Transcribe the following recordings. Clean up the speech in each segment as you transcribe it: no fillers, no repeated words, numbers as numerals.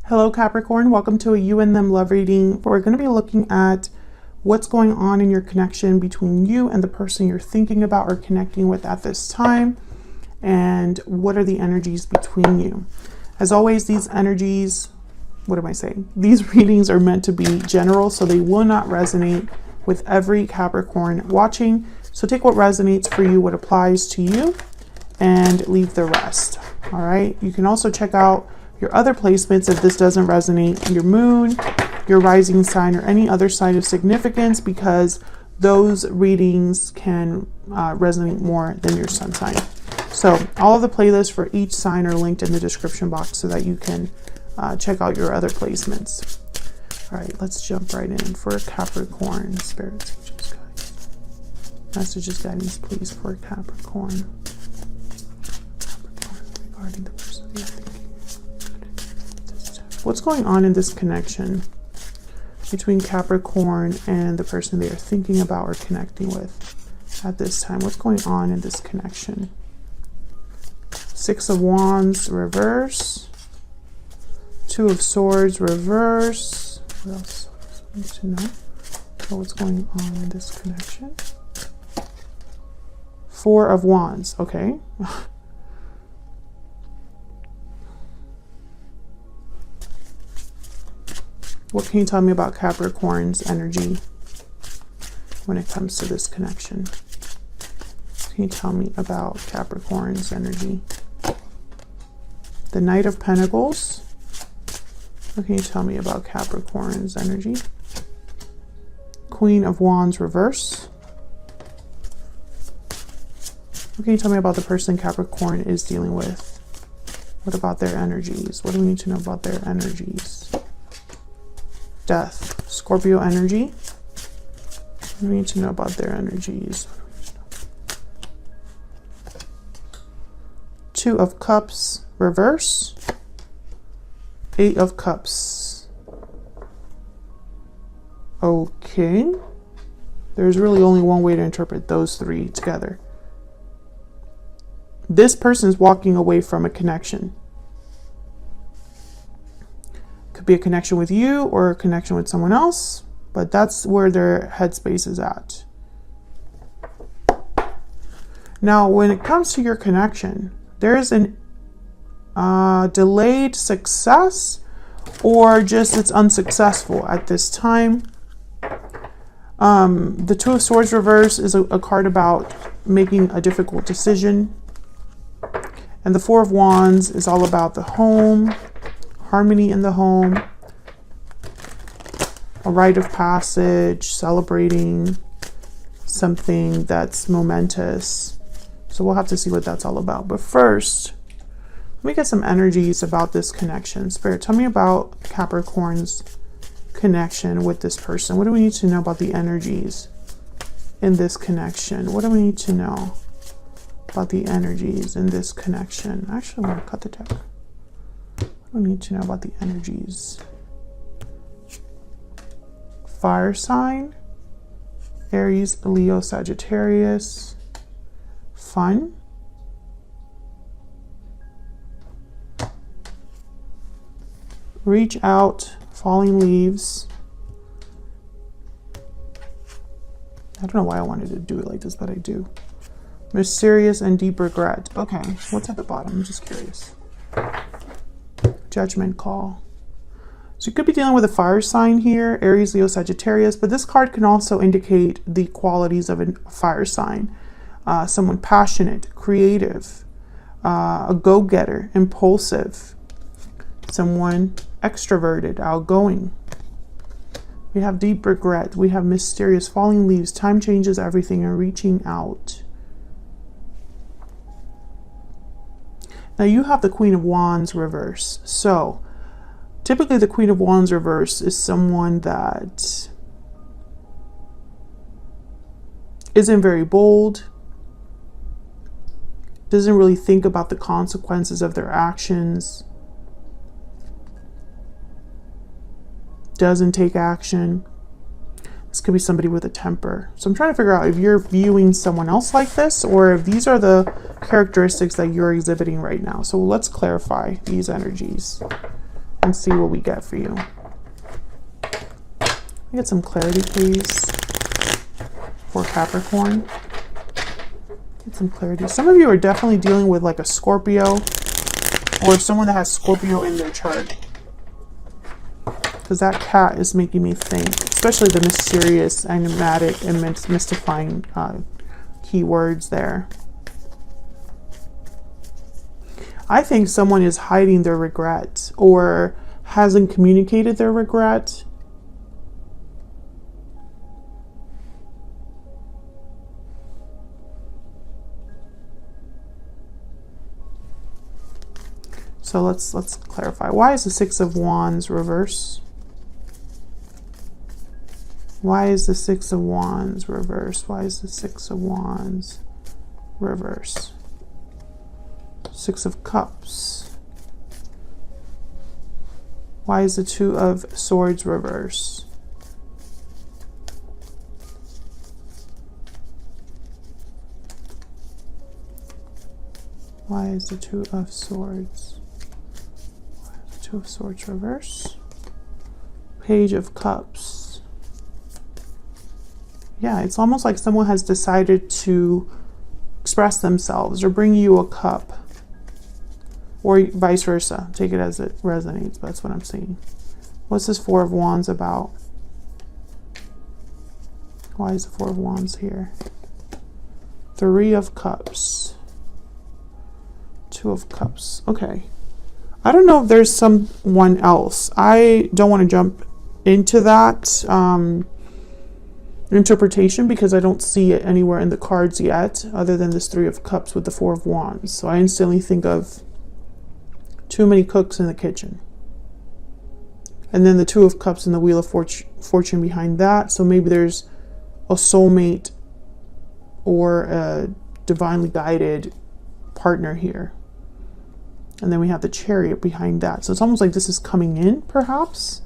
Hello Capricorn, welcome to a You and Them love reading. We're going to be looking at what's going on in your connection between you and the person you're thinking about or connecting with at this time, and what are the energies between you. As always, these energies, These readings are meant to be general, so they will not resonate with every Capricorn watching. So take what resonates for you, what applies to you, and leave the rest. All right. You can also check out your other placements if this doesn't resonate, your moon, your rising sign, or any other sign of significance, because those readings can resonate more than your sun sign. So all of the playlists for each sign are linked in the description box so that you can check out your other placements. All right, let's jump right in for Capricorn. Spirits, messages, guidance, please, for Capricorn. Regarding the person you're thinking. What's going on in this connection between Capricorn and the person they are thinking about or connecting with at this time? What's going on in this connection? Six of Wands, reverse. Two of Swords, reverse. What else I need to know about what's going on in this connection? Four of Wands, okay. What can you tell me about Capricorn's energy when it comes to this connection? Can you tell me about Capricorn's energy? The Knight of Pentacles. What can you tell me about Capricorn's energy? Queen of Wands, reverse. What can you tell me about the person Capricorn is dealing with? What about their energies? What do we need to know about their energies? Death, Scorpio energy. What do we need to know about their energies? Two of Cups, reverse. Eight of Cups. Okay. There's really only one way to interpret those three together. This person is walking away from a connection. Could be a connection with you or a connection with someone else, but that's where their headspace is at. Now, when it comes to your connection, there's an delayed success, or just it's unsuccessful at this time. The Two of Swords reverse is a card about making a difficult decision. And the Four of Wands is all about the home, harmony in the home, a rite of passage, celebrating something that's momentous. So we'll have to see what that's all about. But first, let me get some energies about this connection. Spirit, tell me about Capricorn's connection with this person. What do we need to know about the energies in this connection? What do we need to know about the energies in this connection? Actually, I'm going to cut the deck. We need to know about the energies. Fire sign, Aries, Leo, Sagittarius. Fun. Reach out, falling leaves. I don't know why I wanted to do it like this, but I do. Mysterious and deep regret. Okay, what's at the bottom? I'm just curious. Judgment call. So you could be dealing with a fire sign here, Aries, Leo, Sagittarius, but this card can also indicate the qualities of a fire sign. Someone passionate, creative, a go-getter, impulsive, someone extroverted, outgoing. We have deep regret. We have mysterious, falling leaves, time changes everything, and reaching out. Now you have the Queen of Wands reverse. So typically the Queen of Wands reverse is someone that isn't very bold, doesn't really think about the consequences of their actions, doesn't take action. This could be somebody with a temper. So I'm trying to figure out if you're viewing someone else like this, or if these are the characteristics that you're exhibiting right now. So let's clarify these energies and see what we get for you. Get some clarity, please, for Capricorn. Get some clarity. Some of you are definitely dealing with like a Scorpio or someone that has Scorpio in their chart. Because that cat is making me think, especially the mysterious, enigmatic, and mystifying keywords there. I think someone is hiding their regret or hasn't communicated their regret. So let's clarify. Why is the Six of Wands reverse? Why is the Six of Wands reverse? Why is the Six of Wands reverse? Six of Cups. Why is the Two of Swords reverse? Why is the Two of Swords? Why is the Two of Swords reverse? Page of Cups. Yeah, it's almost like someone has decided to express themselves or bring you a cup. Or vice versa. Take it as it resonates, but that's what I'm seeing. What's this Four of Wands about? Why is the Four of Wands here? Three of Cups. Two of Cups. Okay. I don't know if there's someone else. I don't want to jump into that interpretation because I don't see it anywhere in the cards yet other than this Three of Cups with the Four of Wands. So I instantly think of too many cooks in the kitchen. And then the Two of Cups and the Wheel of Fortune behind that. So maybe there's a soulmate or a divinely guided partner here. And then we have the Chariot behind that. So it's almost like this is coming in, perhaps.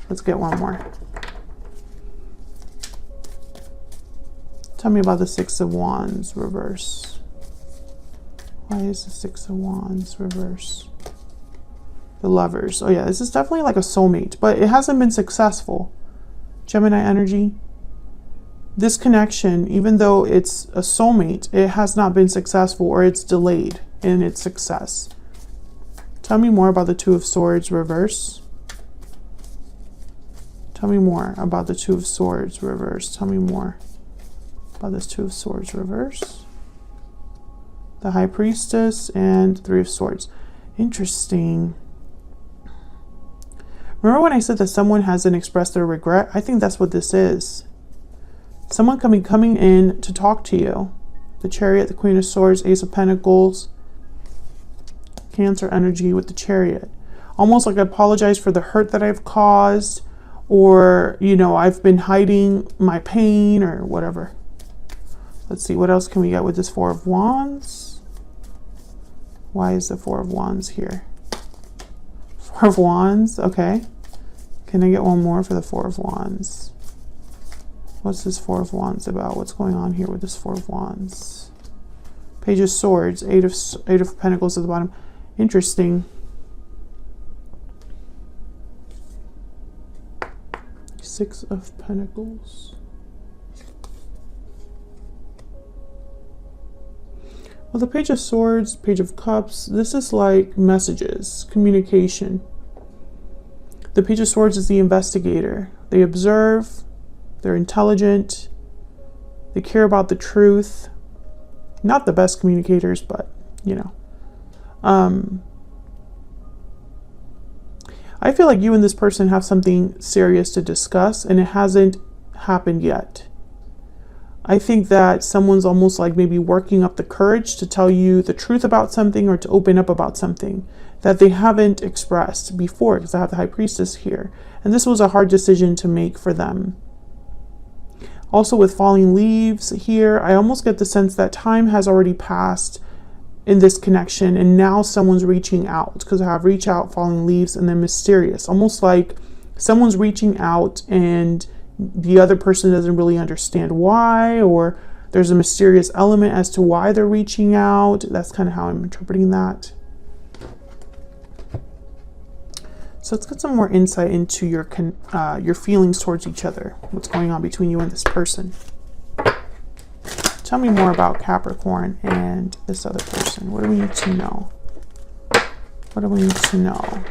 Let's get one more. Tell me about the Six of Wands reverse. Why is the Six of Wands reverse? The Lovers. Oh yeah, this is definitely like a soulmate, but it hasn't been successful. Gemini energy. This connection, even though it's a soulmate, it has not been successful or it's delayed in its success. Tell me more about the Two of Swords reverse. Tell me more about the Two of Swords reverse. Tell me more about this Two of Swords reverse. The High Priestess and Three of Swords. Interesting. Remember when I said that someone hasn't expressed their regret? I think that's what this is. Someone coming in to talk to you. The Chariot, the Queen of Swords, Ace of Pentacles, Cancer energy with the Chariot. Almost like I apologize for the hurt that I've caused, or, you know, I've been hiding my pain or whatever. Let's see, what else can we get with this Four of Wands? Why is the Four of Wands here? Four of Wands, okay. Can I get one more for the Four of Wands? What's this Four of Wands about? What's going on here with this Four of Wands? Page of Swords, Eight of Pentacles at the bottom. Interesting. Six of Pentacles. Well, the Page of Swords, Page of Cups, this is like messages, communication. The Page of Swords is the investigator. They observe, they're intelligent, they care about the truth. Not the best communicators, but, you know. I feel like you and this person have something serious to discuss, and it hasn't happened yet. I think that someone's almost like maybe working up the courage to tell you the truth about something or to open up about something that they haven't expressed before, because I have the High Priestess here. And this was a hard decision to make for them. Also with falling leaves here, I almost get the sense that time has already passed in this connection, and now someone's reaching out, because I have reach out, falling leaves, and then mysterious. Almost like someone's reaching out and the other person doesn't really understand why, or there's a mysterious element as to why they're reaching out. That's kind of how I'm interpreting that. So let's get some more insight into your feelings towards each other. What's going on between you and this person? Tell me more about Capricorn and this other person. What do we need to know? What do we need to know?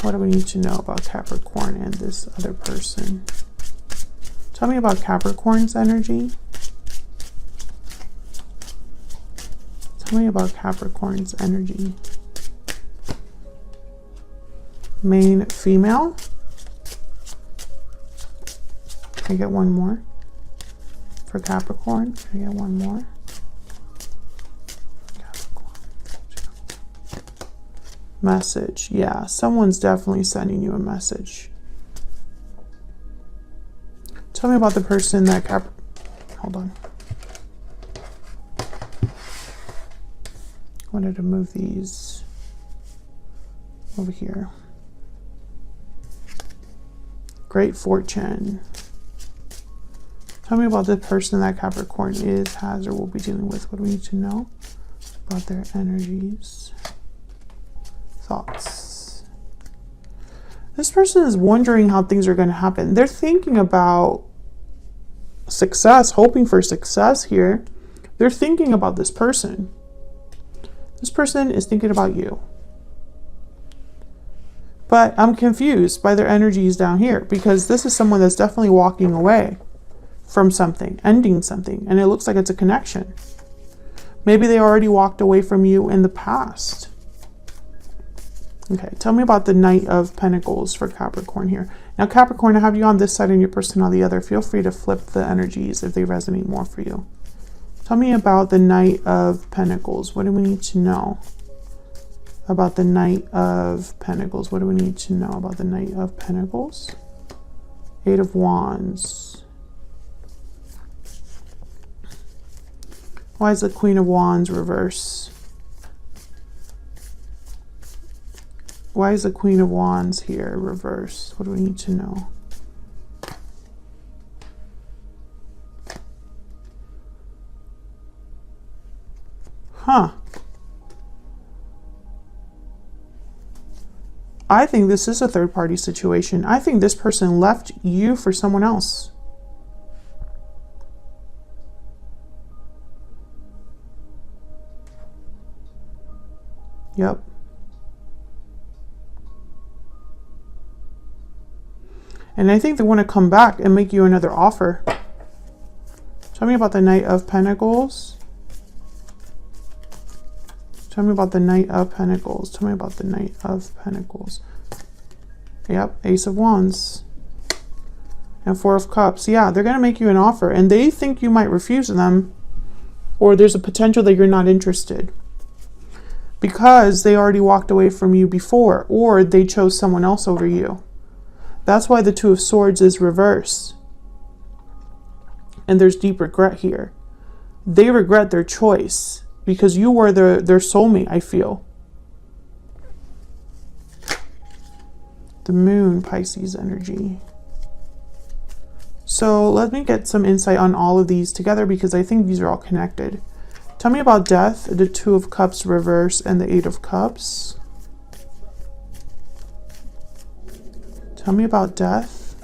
What do we need to know about Capricorn and this other person? Tell me about Capricorn's energy. Tell me about Capricorn's energy. Main female. Can I get one more? For Capricorn, can I get one more? Message. Yeah, someone's definitely sending you a message. Tell me about the person that hold on. I wanted to move these over here. Great fortune. Tell me about the person that Capricorn is, has, or will be dealing with. What do we need to know about their energies? Thoughts. This person is wondering how things are going to happen. They're thinking about success, hoping for success here. They're thinking about this person. This person is thinking about you. But I'm confused by their energies down here, because this is someone that's definitely walking away from something, ending something, and it looks like it's a connection. Maybe they already walked away from you in the past. Okay, tell me about the Knight of Pentacles for Capricorn here. Now, Capricorn, I have you on this side and your person on the other. Feel free to flip the energies if they resonate more for you. Tell me about the Knight of Pentacles. What do we need to know about the Knight of Pentacles? What do we need to know about the Knight of Pentacles? Eight of Wands. Why is the Queen of Wands reverse? Why is the Queen of Wands here reverse? What do we need to know? Huh. I think this is a third-party situation. I think this person left you for someone else. Yep. And I think they want to come back and make you another offer. Tell me about the Knight of Pentacles. Tell me about the Knight of Pentacles. Tell me about the Knight of Pentacles. Yep, Ace of Wands. And Four of Cups. Yeah, they're going to make you an offer. And they think you might refuse them. Or there's a potential that you're not interested. Because they already walked away from you before. Or they chose someone else over you. That's why the Two of Swords is reverse. And there's deep regret here. They regret their choice because you were their soulmate, I feel. The Moon, Pisces energy. So let me get some insight on all of these together because I think these are all connected. Tell me about death, the Two of Cups reverse, and the Eight of Cups. Tell me about death,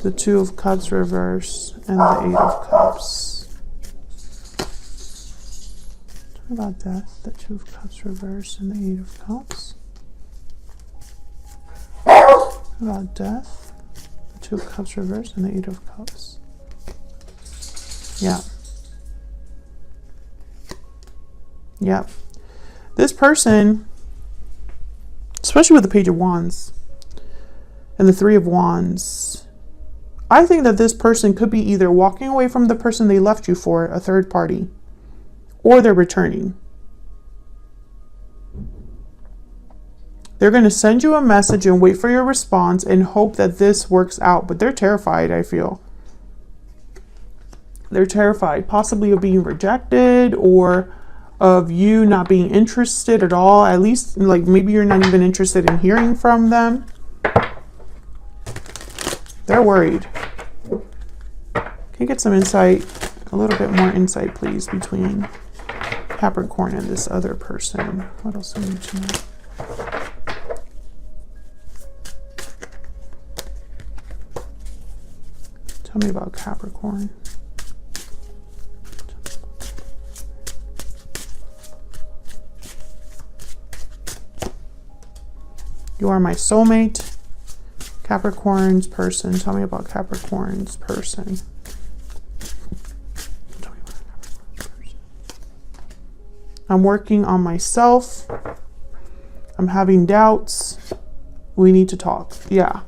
the Two of Cups reverse, and the Eight of Cups. Tell me about death, the Two of Cups reverse, and the Eight of Cups. Tell me about death, the Two of Cups reverse, and the Eight of Cups. Yeah. Yep. This person, especially with the Page of Wands and the Three of Wands, I think that this person could be either walking away from the person they left you for, a third party, or they're returning. They're going to send you a message and wait for your response and hope that this works out. But they're terrified, I feel. They're terrified, possibly of being rejected or of you not being interested at all. At least, like, maybe you're not even interested in hearing from them. They're worried. Can you get some insight, a little bit more insight, please, between Capricorn and this other person? What else do we need to know? Tell me about Capricorn. You are my soulmate. Capricorn's person. Tell me about Capricorn's person. Tell me about Capricorn's person. I'm working on myself. I'm having doubts. We need to talk. Yeah.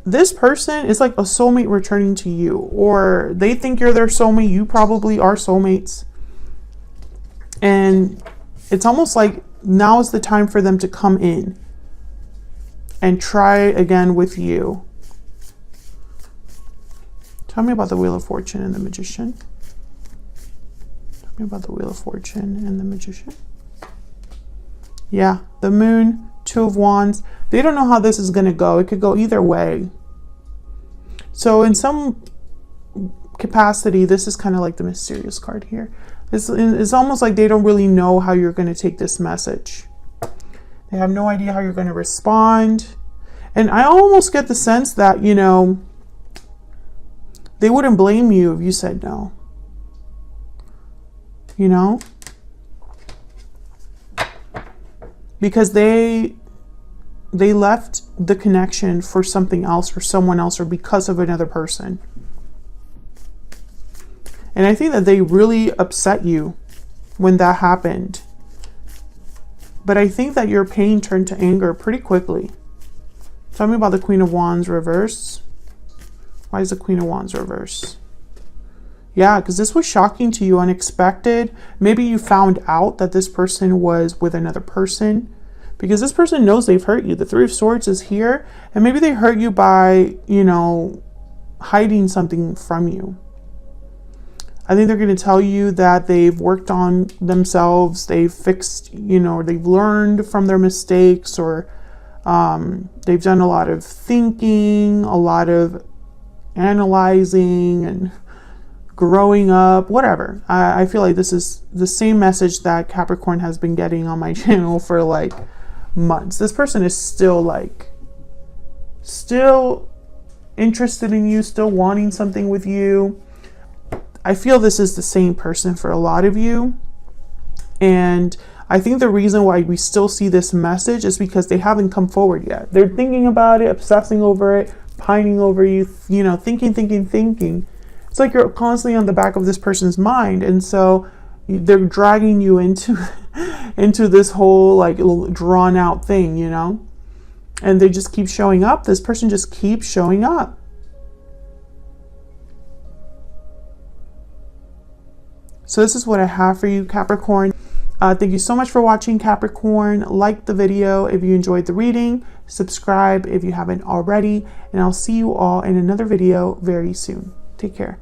This person is like a soulmate returning to you, or they think you're their soulmate. You probably are soulmates. And it's almost like now is the time for them to come in and try again with you. Tell me about the Wheel of Fortune and the Magician. Tell me about the Wheel of Fortune and the Magician. Yeah, the Moon, Two of Wands. They don't know how this is going to go. It could go either way. So in some capacity, this is kind of like the mysterious card here. It's almost like they don't really know how you're going to take this message. They have no idea how you're going to respond. And I almost get the sense that, you know, they wouldn't blame you if you said no. You know? Because they left the connection for something else or someone else or because of another person. And I think that they really upset you when that happened. But I think that your pain turned to anger pretty quickly. Tell me about the Queen of Wands reverse. Why is the Queen of Wands reverse? Yeah, because this was shocking to you, unexpected. Maybe you found out that this person was with another person, because this person knows they've hurt you. The Three of Swords is here, and maybe they hurt you by, you know, hiding something from you. I think they're going to tell you that they've worked on themselves, they've fixed, you know, or they've learned from their mistakes, or they've done a lot of thinking, a lot of analyzing and growing up, whatever. I feel like this is the same message that Capricorn has been getting on my channel for like months. This person is still interested in you, still wanting something with you. I feel this is the same person for a lot of you. And I think the reason why we still see this message is because they haven't come forward yet. They're thinking about it, obsessing over it, pining over you, you know, thinking. It's like you're constantly on the back of this person's mind. And so they're dragging you into this whole like drawn out thing, you know, and they just keep showing up. This person just keeps showing up. So this is what I have for you, Capricorn. Thank you so much for watching, Capricorn. Like the video if you enjoyed the reading. Subscribe if you haven't already. And I'll see you all in another video very soon. Take care.